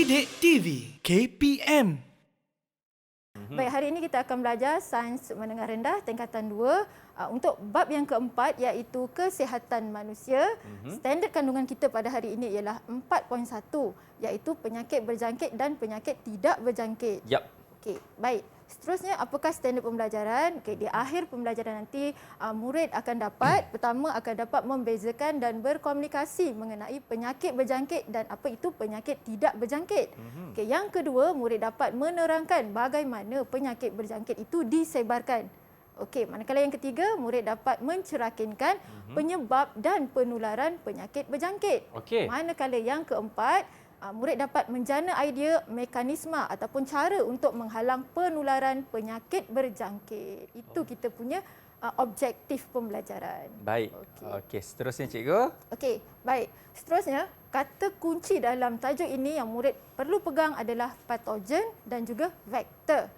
Didik TV KPM. Baik, hari ini kita akan belajar sains menengah rendah tingkatan 2 untuk bab yang keempat iaitu kesihatan manusia. Standard kandungan kita pada hari ini ialah 4.1 iaitu penyakit berjangkit dan penyakit tidak berjangkit. Yap. Okey, baik. Seterusnya, apakah standard pembelajaran? Okey, di akhir pembelajaran nanti murid akan dapat pertama akan dapat membezakan dan berkomunikasi mengenai penyakit berjangkit dan apa itu penyakit tidak berjangkit. Okey, yang kedua, murid dapat menerangkan bagaimana penyakit berjangkit itu disebarkan. Okey, manakala yang ketiga, murid dapat menceritakan penyebab dan penularan penyakit berjangkit. Okey. Manakala yang keempat, murid dapat menjana idea mekanisme ataupun cara untuk menghalang penularan penyakit berjangkit. Itu kita punya objektif pembelajaran. Baik. Okey, seterusnya cikgu. Okey, baik. Seterusnya, kata kunci dalam tajuk ini yang murid perlu pegang adalah patogen dan juga vektor.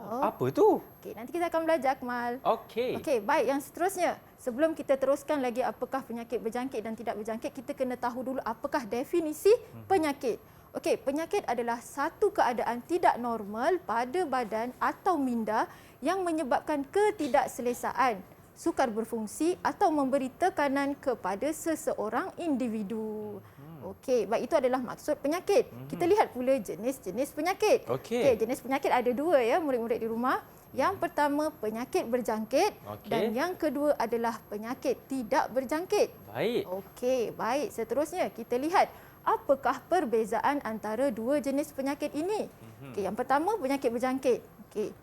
Apa tu? Okey, nanti kita akan belajar, Akmal. Okey. Okey, baik. Yang seterusnya, sebelum kita teruskan lagi apakah penyakit berjangkit dan tidak berjangkit, kita kena tahu dulu apakah definisi penyakit. Okey, penyakit adalah satu keadaan tidak normal pada badan atau minda yang menyebabkan ketidakselesaan, sukar berfungsi atau memberi tekanan kepada seseorang individu. Okey, baik, itu adalah maksud penyakit. Kita lihat pula jenis-jenis penyakit. Okey. Jenis penyakit ada dua ya, murid-murid di rumah. Yang pertama penyakit berjangkit dan yang kedua adalah penyakit tidak berjangkit. Baik. Okey, baik. Seterusnya kita lihat apakah perbezaan antara dua jenis penyakit ini. Okey, yang pertama penyakit berjangkit. Okey.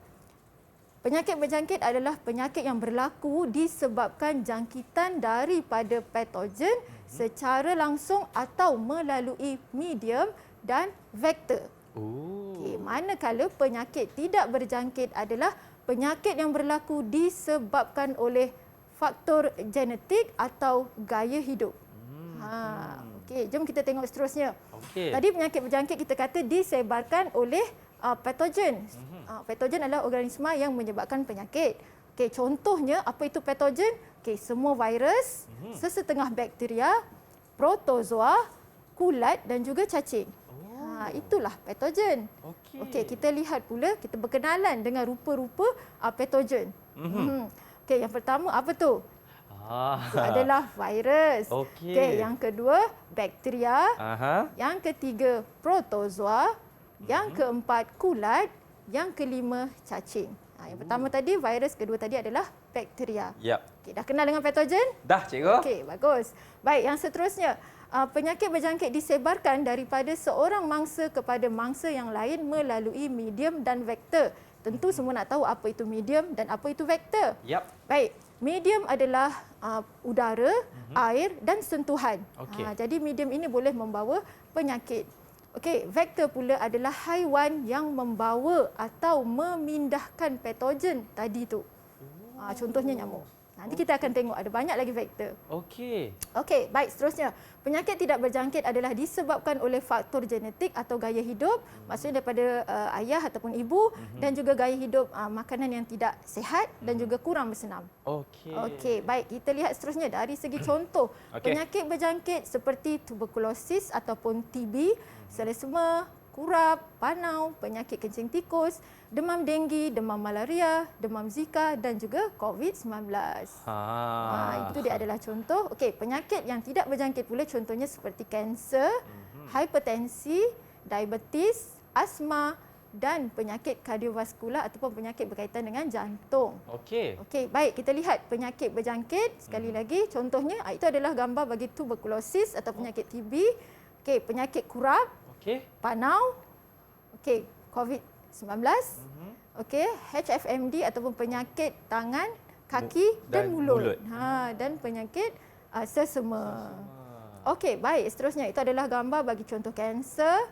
Penyakit berjangkit adalah penyakit yang berlaku disebabkan jangkitan daripada patogen secara langsung atau melalui medium dan vektor. Okey, manakala penyakit tidak berjangkit adalah penyakit yang berlaku disebabkan oleh faktor genetik atau gaya hidup. Okey, jom kita tengok seterusnya. Okey. Tadi penyakit berjangkit kita kata disebarkan oleh patogen. Patogen adalah organisma yang menyebabkan penyakit. Okey, contohnya apa itu patogen? Okey, semua virus, sesetengah bakteria, protozoa, kulat dan juga cacing. Itulah patogen. Okey, kita lihat pula, kita berkenalan dengan rupa-rupa patogen. Okey, yang pertama apa tu? Itu adalah virus. Okey, yang kedua bakteria. Yang ketiga protozoa. Yang keempat kulat. Yang kelima cacing. Yang pertama tadi virus, kedua tadi adalah bakteria. Yap. Okey, dah kenal dengan patogen? Dah, cikgu. Okey, bagus. Baik, yang seterusnya, penyakit berjangkit disebarkan daripada seorang mangsa kepada mangsa yang lain melalui medium dan vektor. Tentu semua nak tahu apa itu medium dan apa itu vektor. Yap. Baik, medium adalah udara, air dan sentuhan. Okey. Jadi medium ini boleh membawa penyakit. Okey, vektor pula adalah haiwan yang membawa atau memindahkan patogen tadi tu. Contohnya nyamuk. Nanti kita akan tengok ada banyak lagi vektor. Okey. Okey, baik, seterusnya. Penyakit tidak berjangkit adalah disebabkan oleh faktor genetik atau gaya hidup, maksudnya daripada ayah ataupun ibu dan juga gaya hidup makanan yang tidak sihat dan juga kurang bersenam. Okey. Okey, baik, kita lihat seterusnya dari segi contoh. Penyakit berjangkit seperti tuberkulosis ataupun TB, selesema, kurap, panau, penyakit kencing tikus, demam denggi, demam malaria, demam Zika dan juga COVID-19. Itu dia adalah contoh. Okey, penyakit yang tidak berjangkit pula contohnya seperti kanser, hipertensi, diabetes, asma dan penyakit kardiovaskular ataupun penyakit berkaitan dengan jantung. Okey. Okey, baik, kita lihat penyakit berjangkit sekali lagi. Contohnya itu adalah gambar bagi tuberkulosis atau penyakit TB. Okey, penyakit kurap, panau, okey, COVID-19, okey, HFMD ataupun penyakit tangan, kaki dan mulut. Dan penyakit sesama. Okey, baik, seterusnya itu adalah gambar bagi contoh kanser,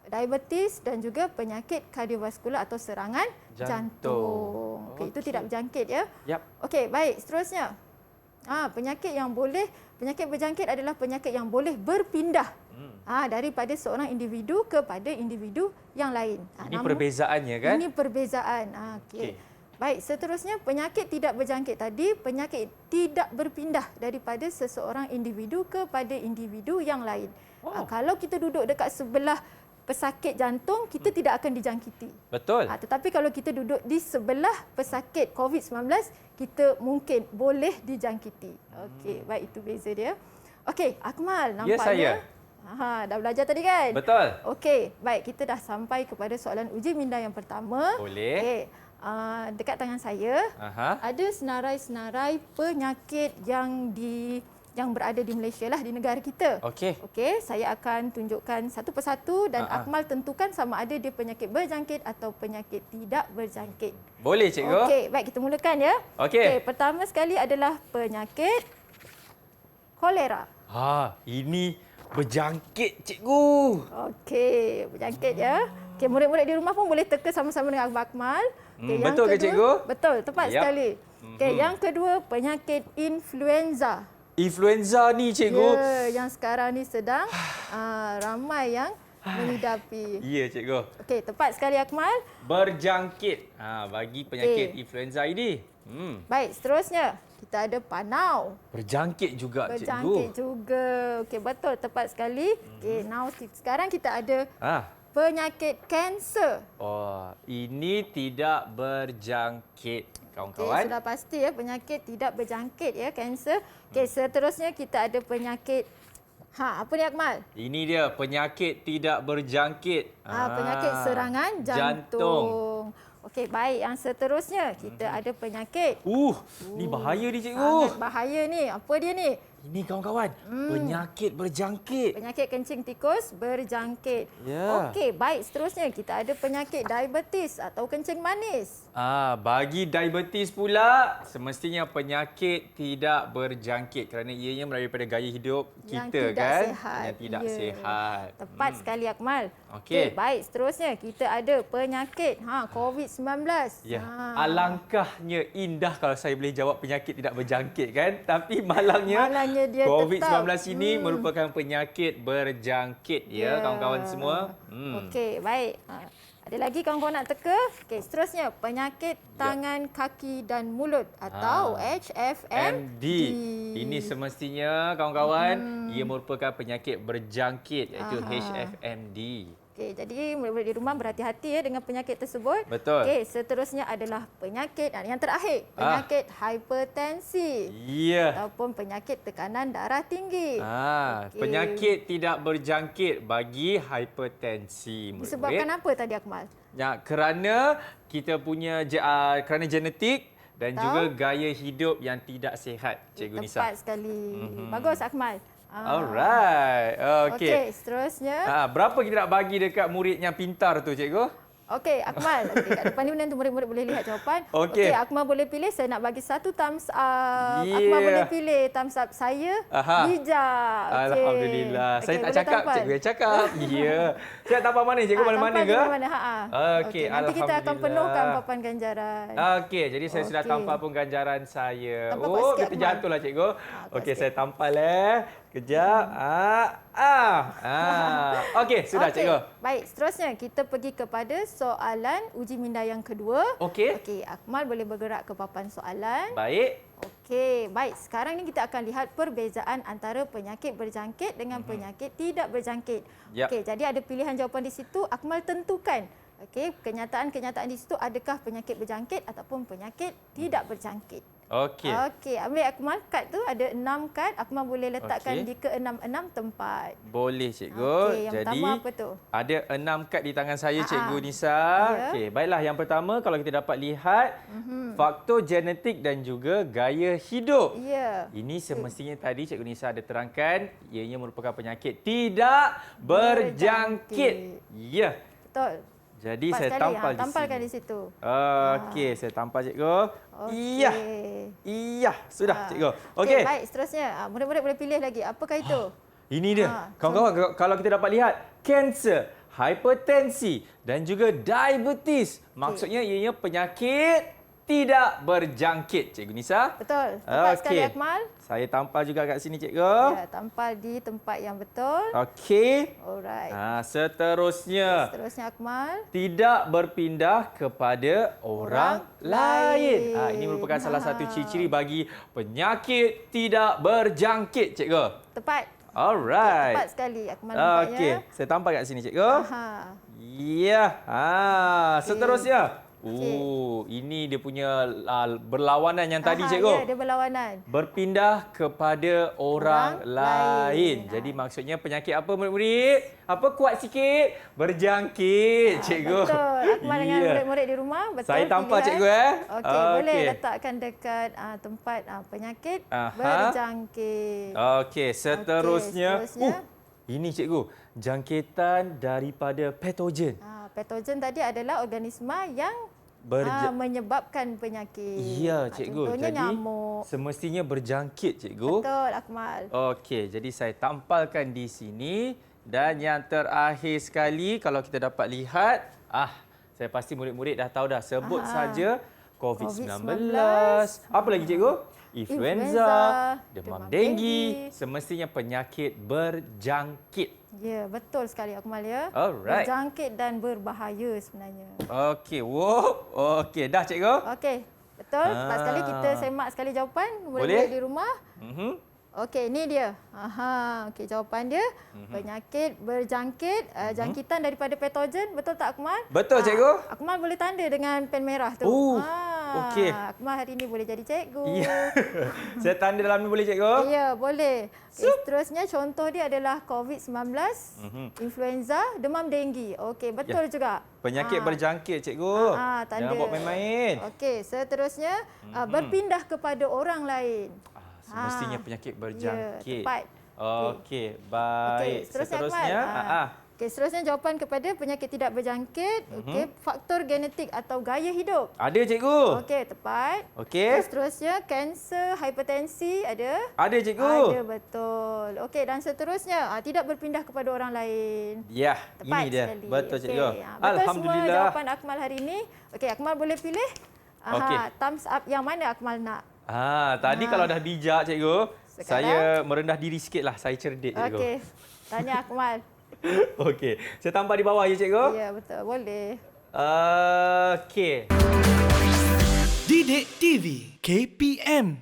diabetes dan juga penyakit kardiovaskular atau serangan jantung. Okey, itu tidak berjangkit ya. Yap. Okey, baik, seterusnya. Penyakit berjangkit adalah penyakit yang boleh berpindah daripada seorang individu kepada individu yang lain. Ini perbezaannya kan? Ini perbezaan. Okey. Baik, seterusnya penyakit tidak berjangkit tadi, penyakit tidak berpindah daripada seseorang individu kepada individu yang lain. Kalau kita duduk dekat sebelah pesakit jantung, kita tidak akan dijangkiti. Betul. Tetapi kalau kita duduk di sebelah pesakit COVID-19, kita mungkin boleh dijangkiti. Okey, baik, itu beza dia. Okey, Akmal, nampaknya... Ya, saya. Dah belajar tadi kan? Betul. Okey, baik, kita dah sampai kepada soalan uji minda yang pertama. Boleh. Okey, dekat tangan saya ada senarai-senarai penyakit yang berada di Malaysia lah, di negara kita. Okey. Okey, saya akan tunjukkan satu persatu dan Akmal tentukan sama ada dia penyakit berjangkit atau penyakit tidak berjangkit. Boleh, cikgu. Okey, baik, kita mulakan ya. Okey. Pertama sekali adalah penyakit kolera. Ini berjangkit, cikgu. Okey, berjangkit ya. Okey, murid-murid di rumah pun boleh teka sama-sama dengan Abang Akmal. Okay, betul ke, cikgu? Betul, tepat sekali. Okey, yang kedua penyakit influenza. Influenza ni, cikgu. Ya, yang sekarang ni sedang ramai yang menghidapi. Ya, cikgu. Okey, tepat sekali Akmal. Berjangkit. Bagi penyakit influenza ini. Baik, seterusnya kita ada panau. Berjangkit juga, Berjangkit cikgu. juga. Okey, betul, tepat sekali. Okey, sekarang kita ada penyakit kanser. Ini tidak berjangkit, kawan-kawan. Okey, sudah pasti ya, penyakit tidak berjangkit ya, kanser. Okey, seterusnya kita ada penyakit apa ni Akmal? Ini dia penyakit tidak berjangkit. Penyakit serangan jantung. Okey, baik, yang seterusnya kita ada penyakit. Ni bahaya ni, cikgu. Sangat bahaya ni. Apa dia ni? Ini, kawan-kawan, penyakit berjangkit. Penyakit kencing tikus berjangkit. Ya. Okey, baik, seterusnya kita ada penyakit diabetes atau kencing manis. Bagi diabetes pula, semestinya penyakit tidak berjangkit kerana ianya melalui daripada gaya hidup Yang kita tidak kan. sihat. Yang tidak Ya. sihat. Tepat sekali Akmal. Okey. Baik, seterusnya kita ada penyakit COVID-19. Ya, alangkahnya indah kalau saya boleh jawab penyakit tidak berjangkit kan. Tapi malangnya dia COVID-19 tetap, ini merupakan penyakit berjangkit ya, kawan-kawan semua. Okey, baik. Ada lagi kawan-kawan nak teka? Okey, seterusnya penyakit tangan, kaki dan mulut atau HFMD. Ini semestinya kawan-kawan ia merupakan penyakit berjangkit iaitu HFMD. Okey, jadi murid-murid di rumah berhati-hati ya dengan penyakit tersebut. Betul. Okey, seterusnya adalah penyakit yang terakhir, penyakit hipertensi. Ya. Ataupun penyakit tekanan darah tinggi. Penyakit tidak berjangkit bagi hipertensi. Disebabkan apa tadi Akmal? Ya, kerana kita punya kerana genetik dan juga gaya hidup yang tidak sihat, Cikgu Nisa. Tepat sekali. Bagus Akmal. Alright. Okey, seterusnya. Berapa kita nak bagi dekat murid yang pintar tu, Cikgu? Okey, Akmal. Kat depan ni nanti murid-murid boleh lihat jawapan. Okey, Akmal boleh pilih. Saya nak bagi 1 thumbs up. Akmal boleh pilih thumbs up saya. Bijak. Alhamdulillah. Saya tak cakap, tampal. Cikgu yang cakap. Ya. Saya tampal mana, Cikgu? Mana-mana ke? Mana-mana. Okey, nanti kita akan penuhkan papan ganjaran. Okey, jadi saya sudah tampal pun ganjaran saya. Tampal kita jatuhlah, Cikgu. Okey, saya tampal Kejap. Okey, sudah, Cikgu. Baik, seterusnya kita pergi kepada soalan uji minda yang kedua. Okey. Okey, Akmal boleh bergerak ke papan soalan. Baik. Okey, baik. Sekarang ni kita akan lihat perbezaan antara penyakit berjangkit dengan penyakit tidak berjangkit. Yep. Okey, jadi ada pilihan jawapan di situ. Akmal tentukan. Okey, kenyataan-kenyataan di situ adakah penyakit berjangkit ataupun penyakit tidak berjangkit. Okey. Okey, ambil Akmal kad tu, ada 6 kad. Akmal boleh letakkan di ke-6 tempat. Boleh, Cikgu. Okey, yang jadi pertama apa tu? Ada 6 kad di tangan saya, Cikgu Nisa. Ya. Okey, baiklah, yang pertama kalau kita dapat lihat faktor genetik dan juga gaya hidup. Ya. Ini semestinya tadi Cikgu Nisa ada terangkan ianya merupakan penyakit tidak berjangkit. Ya. Betul. Jadi Empat saya sekali. tampal di tampalkan sini. di situ. Okey, saya tampal, Cikgu. Iya. Iya, sudah, Cikgu. Okey, baik, seterusnya. Murid-murid boleh pilih lagi. Apakah itu? Ini dia. Kawan-kawan, kalau kita dapat lihat, kanser, hipertensi dan juga diabetes. Maksudnya ianya penyakit tidak berjangkit, Cikgu Nisa. Betul. Tepat sekali, Akmal. Saya tampal juga kat sini, Cikgu. Ya, tampal di tempat yang betul. Okey. Alright. Seterusnya. Seterusnya, Akmal. Tidak berpindah kepada orang lain. Ini merupakan salah satu ciri-ciri bagi penyakit tidak berjangkit, Cikgu. Tepat. Alright. Tepat sekali Akmal nampaknya. Okey, saya tampak kat sini cikgu. Aha. Ya. Seterusnya. Okey. Ini dia punya berlawanan yang tadi cikgu. Ya, dia berlawanan. Berpindah kepada orang lain. Jadi maksudnya penyakit apa murid-murid? Apa kuat sikit? Berjangkit, cikgu. Betul. Akmal dengan murid-murid di rumah. Betul. Saya tampak pilihan. cikgu Okey, boleh letakkan dekat tempat penyakit berjangkit. Okey, seterusnya. Seterusnya. Ini cikgu, jangkitan daripada patogen. Patogen tadi adalah organisma yang menyebabkan penyakit. Ya, cikgu. Contohnya Jadi nyamuk. semestinya berjangkit, cikgu. Betul, Akmal. Okey, jadi saya tampalkan di sini dan yang terakhir sekali kalau kita dapat lihat, saya pasti murid-murid dah tahu dah. Sebut saja COVID-19. Apa lagi cikgu? Influenza, demam denggi, semestinya penyakit berjangkit. Ya, betul sekali Akmal ya. Alright. Berjangkit dan berbahaya sebenarnya. Okey, okey, dah cikgu. Okey, betul. Tepat sekali kita semak sekali jawapan murid-murid di rumah. Okey, ini dia. Okey, jawapan dia penyakit berjangkit, jangkitan daripada patogen. Betul tak Akmal? Betul cikgu. Akmal boleh tanda dengan pen merah tu. Okey. Akmal hari ini boleh jadi cikgu. Ya. Saya tanda dalam ni boleh cikgu? Ya, boleh. Okay, seterusnya contoh dia adalah COVID-19, influenza, demam denggi. Okey, betul juga. Penyakit berjangkit cikgu. Tanda. Jangan buat main-main. Okey, seterusnya berpindah kepada orang lain. Semestinya penyakit berjangkit. Ya, tepat. Okey, baik. Seterusnya Okey, seterusnya jawapan kepada penyakit tidak berjangkit. Okey, faktor genetik atau gaya hidup. Ada cikgu. Okey, tepat. Okey. Seterusnya kanser, hipertensi ada? Ada cikgu. Ada, betul. Okey, dan seterusnya tidak berpindah kepada orang lain. Ya, Tepat ini dia. sekali. Betul cikgu. Betul Alhamdulillah. semua jawapan Akmal hari ini. Okey, Akmal boleh pilih thumbs up yang mana Akmal nak. Tadi kalau dah bijak cikgu, Sekarang? saya merendah diri sikitlah. Saya cerdik cikgu. Okey, tanya Akmal. Okey, saya tampak di bawah ya cikgu. Ya, betul. Boleh. Okey. Didik TV KPM